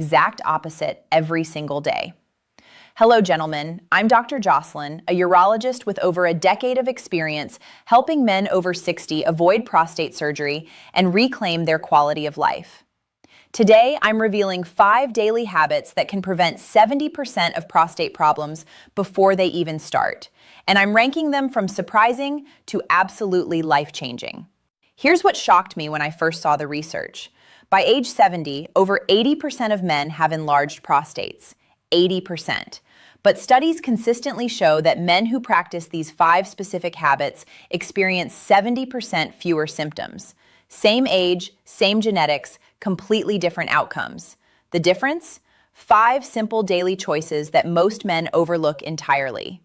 exact opposite every single day. Hello, gentlemen. I'm Dr. Jocelyn, a urologist with over a decade of experience helping men over 60 avoid prostate surgery and reclaim their quality of life. Today, I'm revealing 5 daily habits that can prevent 70% of prostate problems before they even start, and I'm ranking them from surprising to absolutely life-changing. Here's what shocked me when I first saw the research. By age 70, over 80% of men have enlarged prostates. 80%. But studies consistently show that men who practice these 5 specific habits experience 70% fewer symptoms. Same age, same genetics, completely different outcomes. The difference? 5 simple daily choices that most men overlook entirely.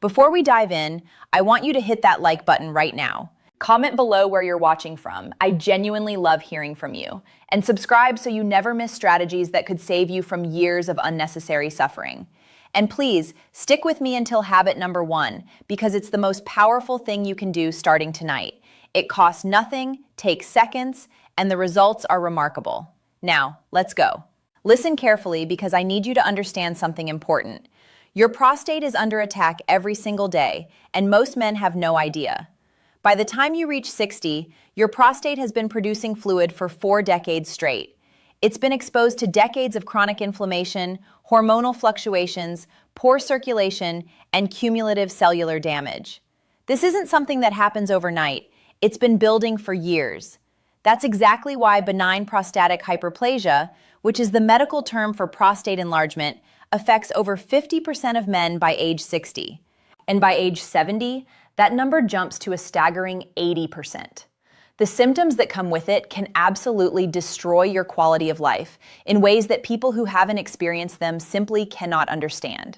Before we dive in, I want you to hit that like button right now. Comment below where you're watching from. I genuinely love hearing from you. And subscribe so you never miss strategies that could save you from years of unnecessary suffering. And please, stick with me until habit number 1, because it's the most powerful thing you can do starting tonight. It costs nothing, takes seconds, and the results are remarkable. Now, let's go. Listen carefully because I need you to understand something important. Your prostate is under attack every single day, and most men have no idea. By the time you reach 60, your prostate has been producing fluid for 4 decades straight. It's been exposed to decades of chronic inflammation, hormonal fluctuations, poor circulation, and cumulative cellular damage. This isn't something that happens overnight. It's been building for years. That's exactly why benign prostatic hyperplasia, which is the medical term for prostate enlargement, affects over 50% of men by age 60. And by age 70, that number jumps to a staggering 80%. The symptoms that come with it can absolutely destroy your quality of life in ways that people who haven't experienced them simply cannot understand.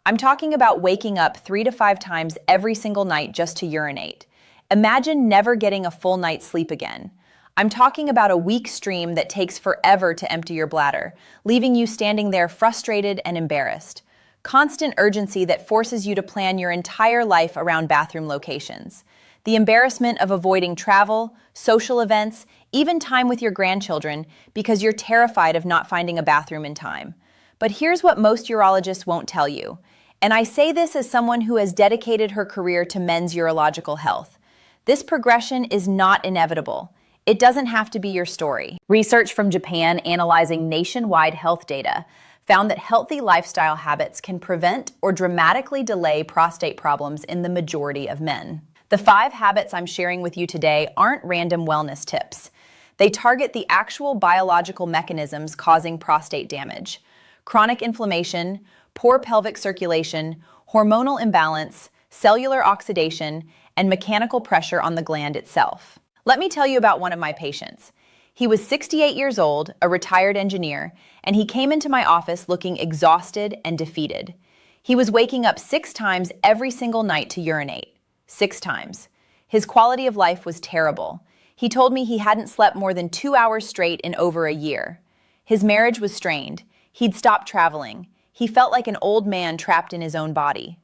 I'm talking about waking up 3 to 5 times every single night just to urinate. Imagine never getting a full night's sleep again. I'm talking about a weak stream that takes forever to empty your bladder, leaving you standing there frustrated and embarrassed. Constant urgency that forces you to plan your entire life around bathroom locations. The embarrassment of avoiding travel, social events, even time with your grandchildren because you're terrified of not finding a bathroom in time. But here's what most urologists won't tell you. And I say this as someone who has dedicated her career to men's urological health. This progression is not inevitable. It doesn't have to be your story. Research from Japan analyzing nationwide health data found that healthy lifestyle habits can prevent or dramatically delay prostate problems in the majority of men. The 5 habits I'm sharing with you today aren't random wellness tips. They target the actual biological mechanisms causing prostate damage: chronic inflammation, poor pelvic circulation, hormonal imbalance, cellular oxidation, and mechanical pressure on the gland itself. Let me tell you about one of my patients. He was 68 years old, a retired engineer, and he came into my office looking exhausted and defeated. He was waking up 6 times every single night to urinate. 6 times. His quality of life was terrible. He told me he hadn't slept more than 2 hours straight in over a year. His marriage was strained. He'd stopped traveling. He felt like an old man trapped in his own body.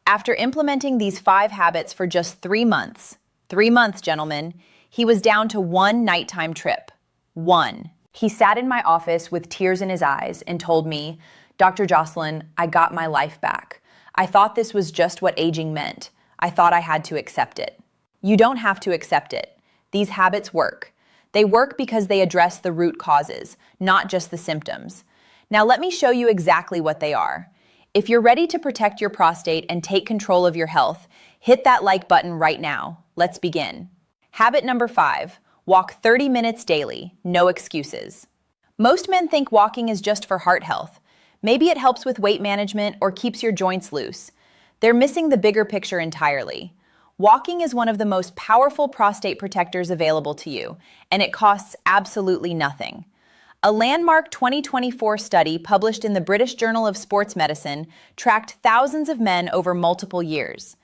After implementing these 5 habits for just 3 months, 3 months, gentlemen, he was down to 1 nighttime trip. 1. He sat in my office with tears in his eyes and told me, "Dr. Jocelyn, I got my life back. I thought this was just what aging meant. I thought I had to accept it." You don't have to accept it. These habits work. They work because they address the root causes, not just the symptoms. Now let me show you exactly what they are. If you're ready to protect your prostate and take control of your health, hit that like button right now. Let's begin. Habit number 5, walk 30 minutes daily, no excuses. Most men think walking is just for heart health. Maybe it helps with weight management or keeps your joints loose. They're missing the bigger picture entirely. Walking is one of the most powerful prostate protectors available to you, and it costs absolutely nothing. A landmark 2024 study published in the British Journal of Sports Medicine tracked thousands of men over multiple years.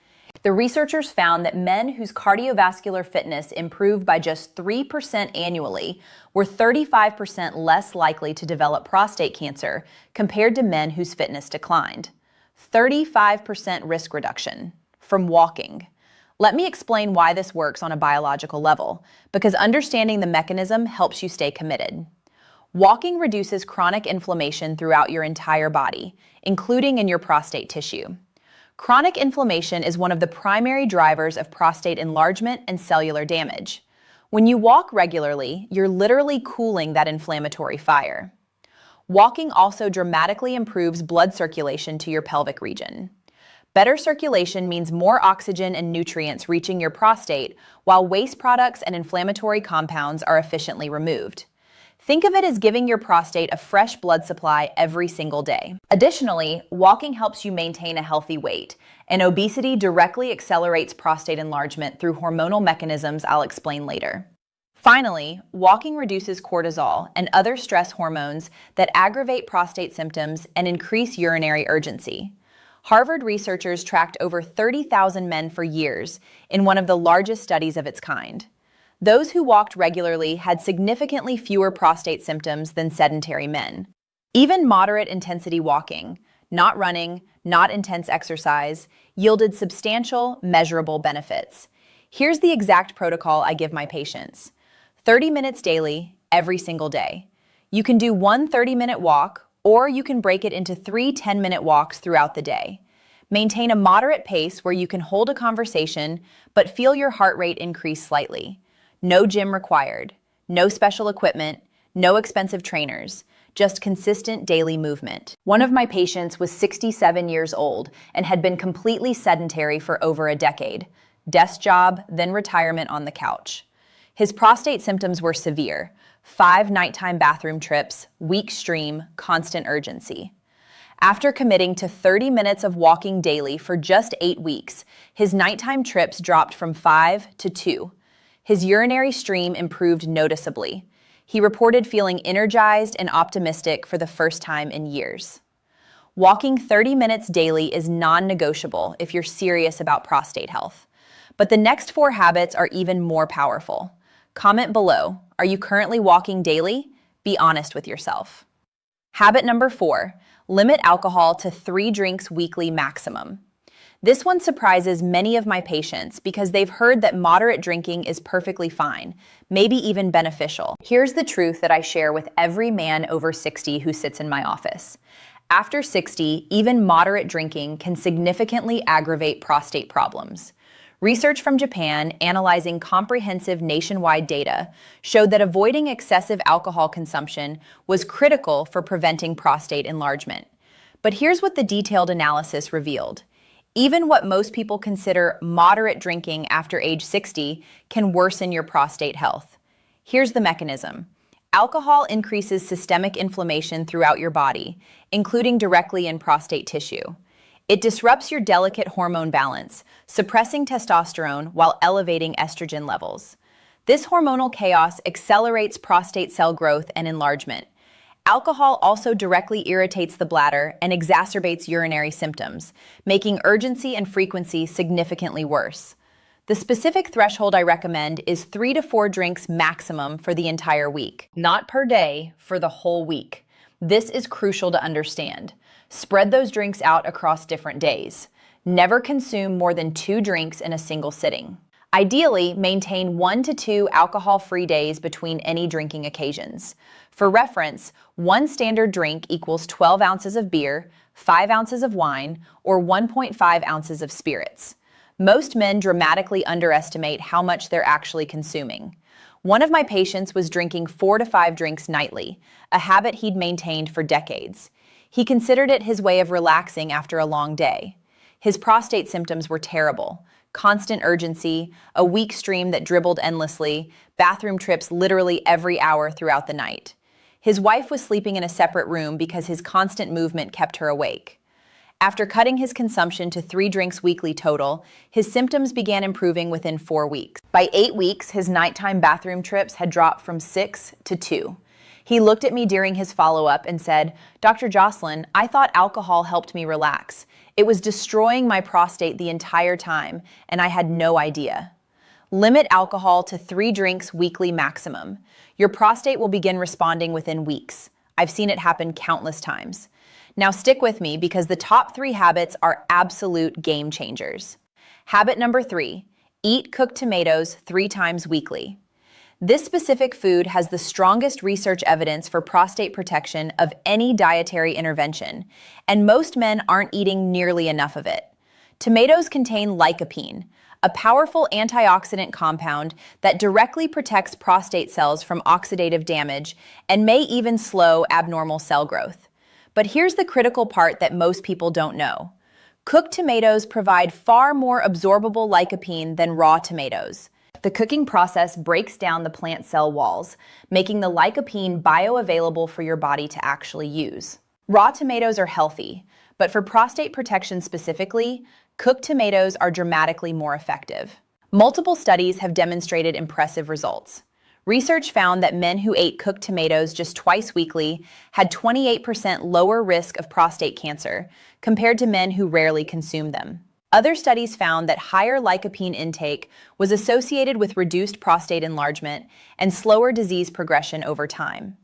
The researchers found that men whose cardiovascular fitness improved by just 3% annually were 35% less likely to develop prostate cancer compared to men whose fitness declined. 35% risk reduction from walking. Let me explain why this works on a biological level, because understanding the mechanism helps you stay committed. Walking reduces chronic inflammation throughout your entire body, including in your prostate tissue. Chronic inflammation is one of the primary drivers of prostate enlargement and cellular damage. When you walk regularly, you're literally cooling that inflammatory fire. Walking also dramatically improves blood circulation to your pelvic region. Better circulation means more oxygen and nutrients reaching your prostate, while waste products and inflammatory compounds are efficiently removed. Think of it as giving your prostate a fresh blood supply every single day. Additionally, walking helps you maintain a healthy weight, and obesity directly accelerates prostate enlargement through hormonal mechanisms I'll explain later. Finally, walking reduces cortisol and other stress hormones that aggravate prostate symptoms and increase urinary urgency. Harvard researchers tracked over 30,000 men for years in one of the largest studies of its kind. Those who walked regularly had significantly fewer prostate symptoms than sedentary men. Even moderate intensity walking, not running, not intense exercise, yielded substantial, measurable benefits. Here's the exact protocol I give my patients. 30 minutes daily, every single day. You can do one 30-minute walk, or you can break it into 3 10-minute walks throughout the day. Maintain a moderate pace where you can hold a conversation, but feel your heart rate increase slightly. No gym required, no special equipment, no expensive trainers, just consistent daily movement. One of my patients was 67 years old and had been completely sedentary for over a decade. Desk job, then retirement on the couch. His prostate symptoms were severe: 5 nighttime bathroom trips, weak stream, constant urgency. After committing to 30 minutes of walking daily for just 8 weeks, his nighttime trips dropped from 5 to 2. His urinary stream improved noticeably. He reported feeling energized and optimistic for the first time in years. Walking 30 minutes daily is non-negotiable if you're serious about prostate health. But the next 4 habits are even more powerful. Comment below, are you currently walking daily? Be honest with yourself. Habit number 4, limit alcohol to 3 drinks weekly maximum. This one surprises many of my patients because they've heard that moderate drinking is perfectly fine, maybe even beneficial. Here's the truth that I share with every man over 60 who sits in my office. After 60, even moderate drinking can significantly aggravate prostate problems. Research from Japan, analyzing comprehensive nationwide data, showed that avoiding excessive alcohol consumption was critical for preventing prostate enlargement. But here's what the detailed analysis revealed. Even what most people consider moderate drinking after age 60 can worsen your prostate health. Here's the mechanism. Alcohol increases systemic inflammation throughout your body, including directly in prostate tissue. It disrupts your delicate hormone balance, suppressing testosterone while elevating estrogen levels. This hormonal chaos accelerates prostate cell growth and enlargement. Alcohol also directly irritates the bladder and exacerbates urinary symptoms, making urgency and frequency significantly worse. The specific threshold I recommend is 3 to 4 drinks maximum for the entire week, not per day, for the whole week. This is crucial to understand. Spread those drinks out across different days. Never consume more than 2 drinks in a single sitting. Ideally, maintain 1 to 2 alcohol-free days between any drinking occasions. For reference, 1 standard drink equals 12 ounces of beer, 5 ounces of wine, or 1.5 ounces of spirits. Most men dramatically underestimate how much they're actually consuming. One of my patients was drinking 4 to 5 drinks nightly, a habit he'd maintained for decades. He considered it his way of relaxing after a long day. His prostate symptoms were terrible. Constant urgency, a weak stream that dribbled endlessly, bathroom trips literally every hour throughout the night. His wife was sleeping in a separate room because his constant movement kept her awake. After cutting his consumption to 3 drinks weekly total, his symptoms began improving within 4 weeks. By 8 weeks, his nighttime bathroom trips had dropped from 6 to 2. He looked at me during his follow-up and said, "Dr. Jocelyn, I thought alcohol helped me relax. It was destroying my prostate the entire time, and I had no idea." Limit alcohol to 3 drinks weekly maximum. Your prostate will begin responding within weeks. I've seen it happen countless times. Now stick with me because the top 3 habits are absolute game changers. Habit number 3, eat cooked tomatoes 3 times weekly. This specific food has the strongest research evidence for prostate protection of any dietary intervention, and most men aren't eating nearly enough of it. Tomatoes contain lycopene, a powerful antioxidant compound that directly protects prostate cells from oxidative damage and may even slow abnormal cell growth. But here's the critical part that most people don't know. Cooked tomatoes provide far more absorbable lycopene than raw tomatoes. The cooking process breaks down the plant cell walls, making the lycopene bioavailable for your body to actually use. Raw tomatoes are healthy, but for prostate protection specifically, cooked tomatoes are dramatically more effective. Multiple studies have demonstrated impressive results. Research found that men who ate cooked tomatoes just twice weekly had 28% lower risk of prostate cancer compared to men who rarely consumed them. Other studies found that higher lycopene intake was associated with reduced prostate enlargement and slower disease progression over time.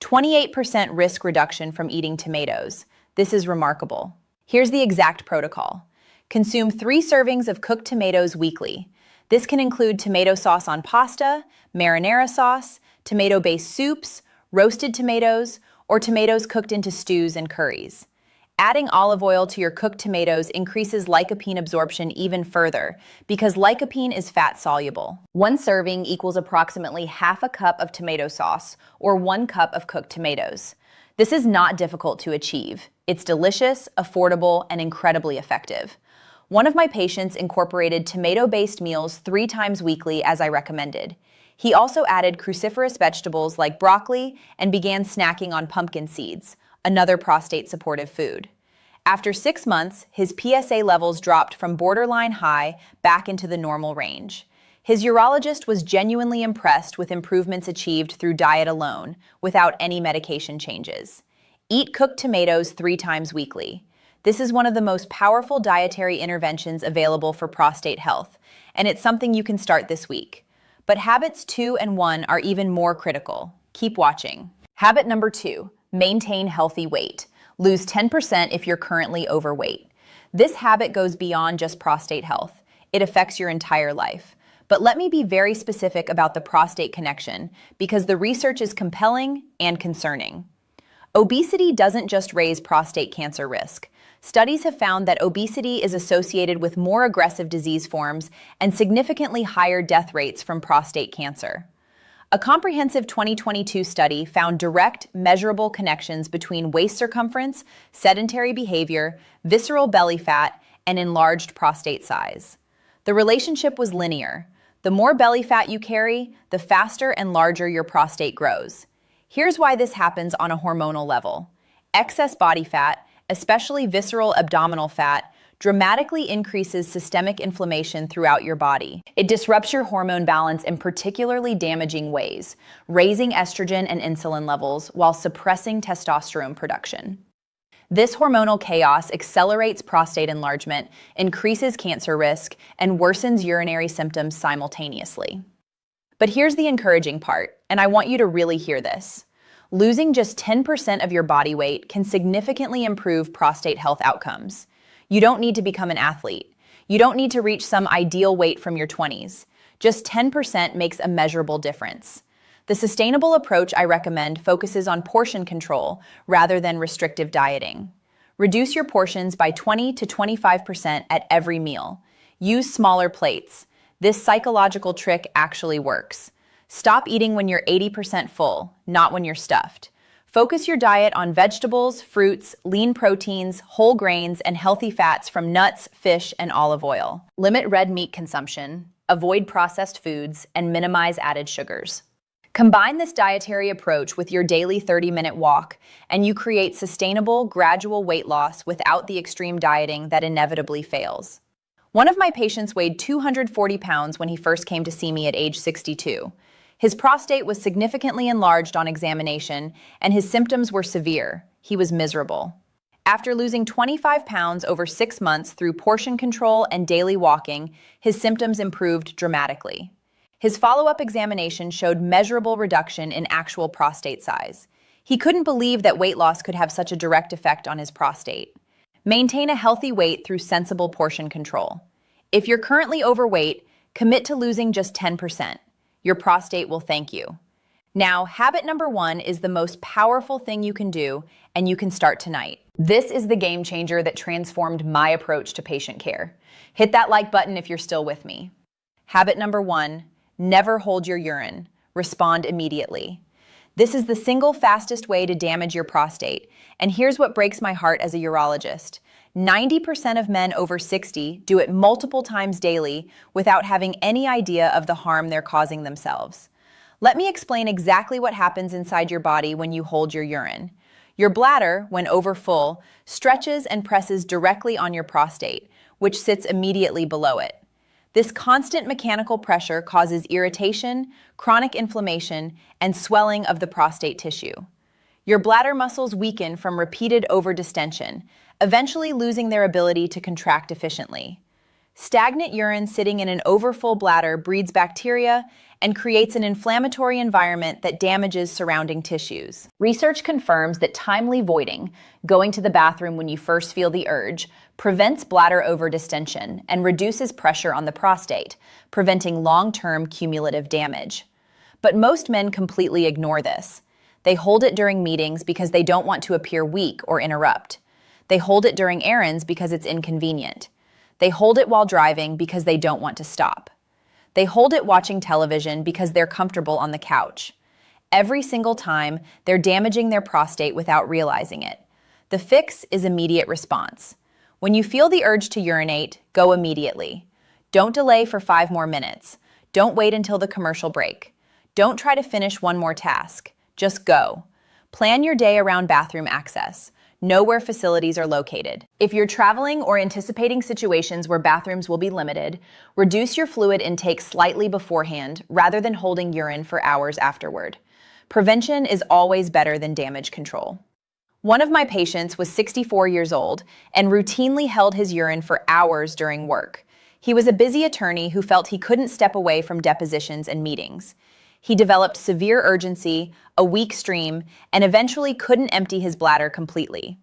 28% risk reduction from eating tomatoes. This is remarkable. Here's the exact protocol. Consume 3 servings of cooked tomatoes weekly. This can include tomato sauce on pasta, marinara sauce, tomato-based soups, roasted tomatoes, or tomatoes cooked into stews and curries. Adding olive oil to your cooked tomatoes increases lycopene absorption even further because lycopene is fat-soluble. 1 serving equals approximately half a cup of tomato sauce or 1 cup of cooked tomatoes. This is not difficult to achieve. It's delicious, affordable, and incredibly effective. One of my patients incorporated tomato-based meals 3 times weekly as I recommended. He also added cruciferous vegetables like broccoli and began snacking on pumpkin seeds, another prostate-supportive food. After 6 months, his PSA levels dropped from borderline high back into the normal range. His urologist was genuinely impressed with improvements achieved through diet alone, without any medication changes. Eat cooked tomatoes 3 times weekly. This is one of the most powerful dietary interventions available for prostate health, and it's something you can start this week. But habits 2 and 1 are even more critical. Keep watching. Habit number 2, maintain healthy weight. Lose 10% if you're currently overweight. This habit goes beyond just prostate health. It affects your entire life. But let me be very specific about the prostate connection because the research is compelling and concerning. Obesity doesn't just raise prostate cancer risk. Studies have found that obesity is associated with more aggressive disease forms and significantly higher death rates from prostate cancer. A comprehensive 2022 study found direct, measurable connections between waist circumference, sedentary behavior, visceral belly fat, and enlarged prostate size. The relationship was linear. The more belly fat you carry, the faster and larger your prostate grows. Here's why this happens on a hormonal level. Excess body fat, especially visceral abdominal fat, dramatically increases systemic inflammation throughout your body. It disrupts your hormone balance in particularly damaging ways, raising estrogen and insulin levels while suppressing testosterone production. This hormonal chaos accelerates prostate enlargement, increases cancer risk, and worsens urinary symptoms simultaneously. But here's the encouraging part, and I want you to really hear this. Losing just 10% of your body weight can significantly improve prostate health outcomes. You don't need to become an athlete. You don't need to reach some ideal weight from your 20s. Just 10% makes a measurable difference. The sustainable approach I recommend focuses on portion control rather than restrictive dieting. Reduce your portions by 20 to 25% at every meal. Use smaller plates. This psychological trick actually works. Stop eating when you're 80% full, not when you're stuffed. Focus your diet on vegetables, fruits, lean proteins, whole grains, and healthy fats from nuts, fish, and olive oil. Limit red meat consumption, avoid processed foods, and minimize added sugars. Combine this dietary approach with your daily 30-minute walk, and you create sustainable, gradual weight loss without the extreme dieting that inevitably fails. One of my patients weighed 240 pounds when he first came to see me at age 62. His prostate was significantly enlarged on examination, and his symptoms were severe. He was miserable. After losing 25 pounds over 6 months through portion control and daily walking, his symptoms improved dramatically. His follow-up examination showed measurable reduction in actual prostate size. He couldn't believe that weight loss could have such a direct effect on his prostate. Maintain a healthy weight through sensible portion control. If you're currently overweight, commit to losing just 10%. Your prostate will thank you. Now, habit number 1 is the most powerful thing you can do, and you can start tonight. This is the game changer that transformed my approach to patient care. Hit that like button if you're still with me. Habit number 1, never hold your urine. Respond immediately. This is the single fastest way to damage your prostate, and here's what breaks my heart as a urologist. 90% of men over 60 do it multiple times daily without having any idea of the harm they're causing themselves. Let me explain exactly what happens inside your body when you hold your urine. Your bladder, when overfull, stretches and presses directly on your prostate, which sits immediately below it. This constant mechanical pressure causes irritation, chronic inflammation, and swelling of the prostate tissue. Your bladder muscles weaken from repeated overdistension, eventually losing their ability to contract efficiently. Stagnant urine sitting in an overfull bladder breeds bacteria and creates an inflammatory environment that damages surrounding tissues. Research confirms that timely voiding, going to the bathroom when you first feel the urge, prevents bladder overdistension and reduces pressure on the prostate, preventing long-term cumulative damage. But most men completely ignore this. They hold it during meetings because they don't want to appear weak or interrupt. They hold it during errands because it's inconvenient. They hold it while driving because they don't want to stop. They hold it watching television because they're comfortable on the couch. Every single time, they're damaging their prostate without realizing it. The fix is immediate response. When you feel the urge to urinate, go immediately. Don't delay for 5 more minutes. Don't wait until the commercial break. Don't try to finish one more task. Just go. Plan your day around bathroom access. Know where facilities are located. If you're traveling or anticipating situations where bathrooms will be limited, reduce your fluid intake slightly beforehand rather than holding urine for hours afterward. Prevention is always better than damage control. One of my patients was 64 years old and routinely held his urine for hours during work. He was a busy attorney who felt he couldn't step away from depositions and meetings. He developed severe urgency, a weak stream, and eventually couldn't empty his bladder completely.